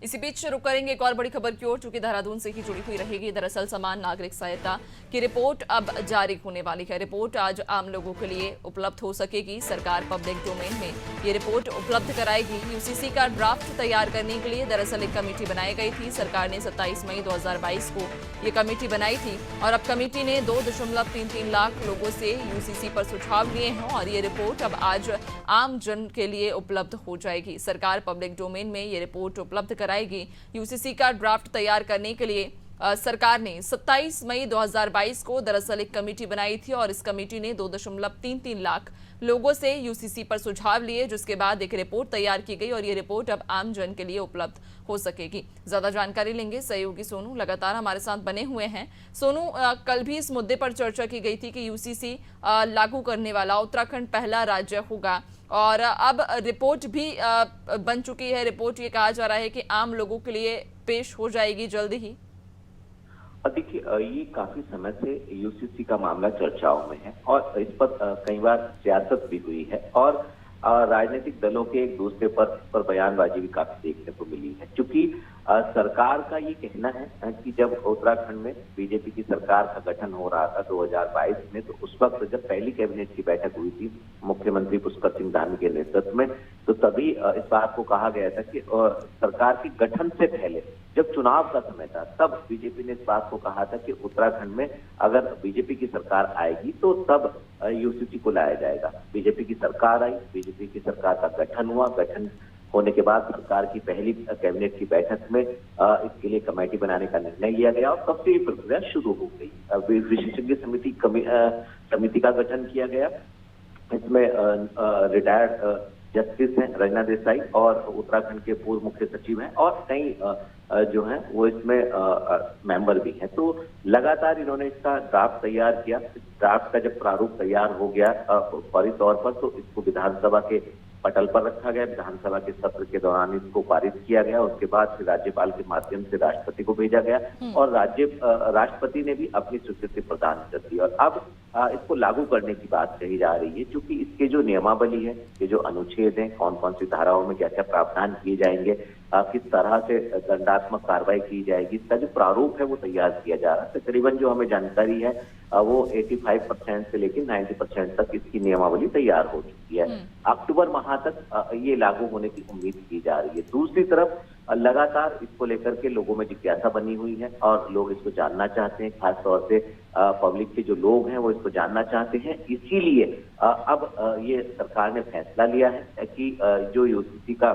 इसी बीच रुक करेंगे एक और बड़ी खबर की ओर, चूंकि देहरादून से ही जुड़ी हुई रहेगी। दरअसल समान नागरिक सहायता की रिपोर्ट अब जारी होने वाली है। रिपोर्ट आज आम लोगों के लिए उपलब्ध हो सकेगी। सरकार पब्लिक डोमेन में ये रिपोर्ट उपलब्ध कराएगी। यूसीसी का ड्राफ्ट तैयार करने के लिए दरअसल एक कमेटी बनाई गई थी। सरकार ने 27 मई 2022 को ये कमेटी बनाई थी और अब कमेटी ने 2.33 लाख लोगों से यूसीसी पर सुझाव लिए हैं और ये रिपोर्ट अब आज आम जन के लिए उपलब्ध हो जाएगी। सरकार पब्लिक डोमेन में ये रिपोर्ट उपलब्ध कराएगी। यूसीसी का ड्राफ्ट तैयार करने के लिए सरकार ने 27 मई 2022 को दरअसल एक कमेटी बनाई थी और इस कमेटी ने 2.33 लाख लोगों से यूसीसी पर सुझाव लिए, जिसके बाद एक रिपोर्ट तैयार की गई और ये रिपोर्ट अब आम जन के लिए उपलब्ध हो सकेगी। ज्यादा जानकारी लेंगे सहयोगी सोनू, लगातार हमारे साथ बने हुए हैं। सोनू, कल भी इस मुद्दे पर चर्चा की गई थी कि यूसीसी लागू करने वाला उत्तराखंड पहला राज्य होगा और अब रिपोर्ट भी बन चुकी है। रिपोर्ट ये कहा जा रहा है कि आम लोगों के लिए पेश हो जाएगी जल्द ही। देखिए, ये काफी समय से यूसीसी का मामला चर्चाओं में है और इस पर कई बार सियासत भी हुई है और राजनीतिक दलों के एक दूसरे पर बयानबाजी भी काफी देखने को मिली है। क्योंकि सरकार का ये कहना है कि जब उत्तराखंड में बीजेपी की सरकार का गठन हो रहा था 2022 में, तो उस वक्त जब पहली कैबिनेट की बैठक हुई थी मुख्यमंत्री पुष्कर सिंह धामी के नेतृत्व में, तो तभी इस बात को कहा गया था कि सरकार के गठन से पहले जब चुनाव का समय था तब बीजेपी ने इस बात को कहा था कि उत्तराखंड में अगर बीजेपी की सरकार आएगी तो तब यूसीसी को लाया जाएगा। बीजेपी की सरकार आई, बीजेपी की सरकार का गठन हुआ। गठन होने के बाद सरकार की पहली कैबिनेट की बैठक में इसके लिए कमेटी बनाने का निर्णय लिया गया और तब से ये प्रक्रिया शुरू हो गई। विशेषज्ञ समिति का गठन किया गया। इसमें रिटायर्ड जस्टिस हैं रजना देसाई और उत्तराखंड के पूर्व मुख्य सचिव हैं और कई जो हैं वो इसमें मेंबर भी हैं। तो लगातार इन्होंने इसका ड्राफ्ट तैयार किया। ड्राफ्ट का जब प्रारूप तैयार हो गया फौरी तौर पर, तो इसको विधानसभा के पटल पर रखा गया। विधानसभा के सत्र के दौरान इसको पारित किया गया। उसके बाद फिर राज्यपाल के माध्यम से राष्ट्रपति को भेजा गया और राष्ट्रपति ने भी अपनी स्वीकृति प्रदान कर दी और अब इसको लागू करने की बात कही जा रही है। क्योंकि इसके जो नियमावली है, ये जो अनुच्छेद हैं, कौन कौन सी धाराओं में क्या क्या प्रावधान किए जाएंगे, किस तरह से दंडात्मक कार्रवाई की जाएगी, इसका जो प्रारूप है वो तैयार किया जा रहा है। तकरीबन जो हमें जानकारी है वो 85% से लेकर 90% तक इसकी नियमावली तैयार हो चुकी है। अक्टूबर माह तक ये लागू होने की उम्मीद की जा रही है। दूसरी तरफ लगातार इसको लेकर के लोगों में जिज्ञासा बनी हुई है और लोग इसको जानना चाहते हैं। खासतौर से पब्लिक के जो लोग हैं वो इसको जानना चाहते हैं। इसीलिए अब ये सरकार ने फैसला लिया है कि जो यूसीसी का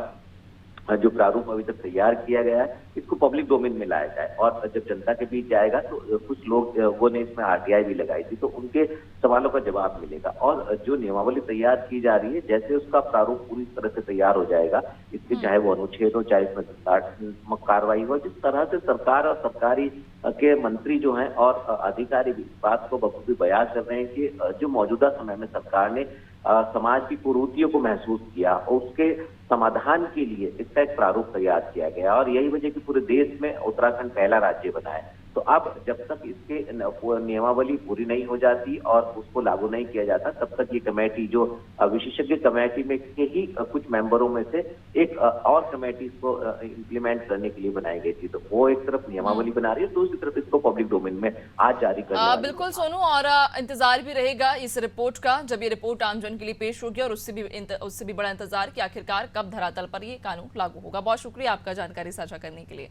जो प्रारूप अभी तक तैयार किया गया है इसको पब्लिक डोमेन में लाया जाए और जब जनता के बीच जाएगा तो कुछ लोगों ने इसमें आरटीआई भी लगाई थी, तो उनके सवालों का जवाब मिलेगा। और जो नियमावली तैयार की जा रही है, जैसे उसका प्रारूप पूरी तरह से तैयार हो जाएगा, इसके चाहे वो अनुच्छेद हो, चाहे इसमें दंडात्मक कार्रवाई हो, जिस तरह से सरकार और सरकारी के मंत्री जो हैं और अधिकारी भी इस बात को बखूबी बयान कर रहे हैं कि जो मौजूदा समय में सरकार ने समाज की कुरीतियों को महसूस किया और उसके समाधान के लिए इसका एक प्रारूप तैयार किया गया और यही वजह कि पूरे देश में उत्तराखंड पहला राज्य बना है। तो अब जब तक इसके नियमावली पूरी नहीं हो जाती और उसको लागू नहीं किया जाता, तब तक ये कमेटी जो विशेषज्ञ कमेटी में के ही कुछ मेंबरों में से एक और कमेटी इसको इम्प्लीमेंट करने के लिए बनाई गई थी। तो वो एक तरफ नियमावली बना रही है, दूसरी तरफ इसको पब्लिक डोमेन में आज जारी कर बिल्कुल सोनू, और इंतजार भी रहेगा इस रिपोर्ट का, जब ये रिपोर्ट आमजन के लिए पेश होगी और उससे भी बड़ा इंतजार कि आखिरकार कब धरातल पर ये कानून लागू होगा। बहुत शुक्रिया आपका जानकारी साझा करने के लिए।